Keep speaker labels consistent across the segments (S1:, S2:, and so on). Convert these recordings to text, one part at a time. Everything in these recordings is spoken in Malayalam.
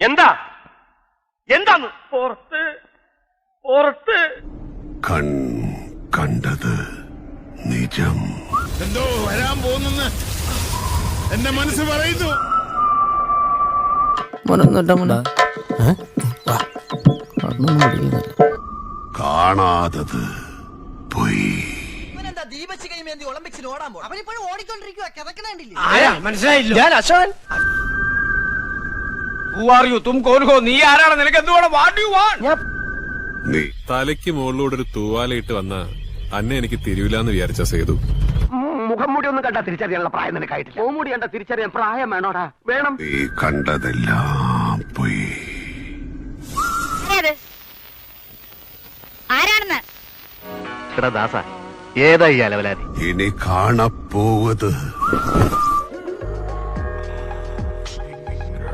S1: എന്താ എന്താന്ന് പുറത്ത്
S2: കണ്ടത് നിജം.
S3: എന്തോ വരാൻ പോകുന്നെന്ന് എന്റെ മനസ്സ് പറയുന്നു.
S2: കാണാതത് പോയി.
S1: മനസ്സിലായില്ല. ഞാൻ അശോകൻ. നീ ആരാണ്? നിനക്ക് എന്തുവേണം?
S2: നീ
S4: തലയ്ക്ക് മുകളിലൂടെ ഒരു തൂവാലയിട്ട് വന്ന അന്നെ എനിക്ക് തിരിവില്ലാന്ന് വിചാരിച്ച സേതു.
S1: മുഖം മൂടി ഒന്നും കണ്ടാ തിരിച്ചറിയാനുള്ള പ്രായം നിനക്കായിട്ടില്ല. മൂടി കണ്ടാ തിരിച്ചറിയാൻ പ്രായം വേണോടാ? വേണം.
S2: നീ കണ്ടതെല്ലാം പോയി.
S5: ആരാണെന്ന്
S1: ദാസ ഏതാ ഈ അലവലാതി?
S2: ഇനി കാണപ്പോവത്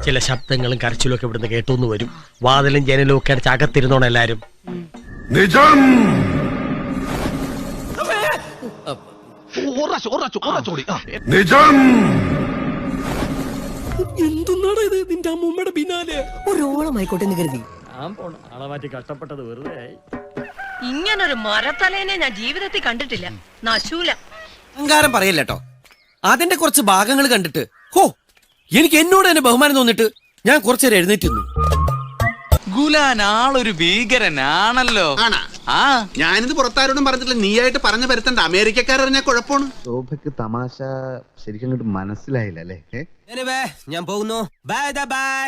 S6: ചില ശബ്ദങ്ങളും കരച്ചിലും ഒക്കെ ഇവിടുന്ന് കേട്ടോന്ന് വരും. വാതിലും ജനലും ഒക്കെ അടച്ച് അകത്തിരുന്നോണം എല്ലാരും.
S2: നിജം. നിജം.
S6: എന്തുന്നാണ് ഇത്? നിന്റെ അമ്മൂമ്മയുടെ പിന്നാലെ
S7: ഒരോളമായിക്കോട്ടെ എന്ന് കരുതി
S6: ആളെ മാറ്റി കഷ്ടപ്പെട്ടത് വെറുതെ ആയി.
S5: ഇങ്ങനൊരു മരത്തലേനെ ഞാൻ ജീവിതത്തിൽ കണ്ടിട്ടില്ല. നശൂല
S7: അഹങ്കാരം പറയല്ലോ. അതിന്റെ കുറച്ച് ഭാഗങ്ങൾ കണ്ടിട്ട് ഹോ എനിക്ക് എന്നോട് തന്നെ ബഹുമാനം തോന്നിട്ട് ഞാൻ കുറച്ചേരം എഴുന്നേറ്റുന്നു.
S8: ഗുലാൻ ആളൊരു ഭീകരനാണല്ലോ. ആ
S9: ഞാനിത് പുറത്താരോടും പറഞ്ഞിട്ടില്ല. നീയായിട്ട് പറഞ്ഞു വരുത്തണ്ട. അമേരിക്കക്കാരറിഞ്ഞാൽ കുഴപ്പമാണ്.
S10: ശോഭയ്ക്ക് തമാശ ശരിക്കും അങ്ങോട്ട് മനസ്സിലായില്ല അല്ലേ?
S7: ഞാൻ പോകുന്നു. Bye bye.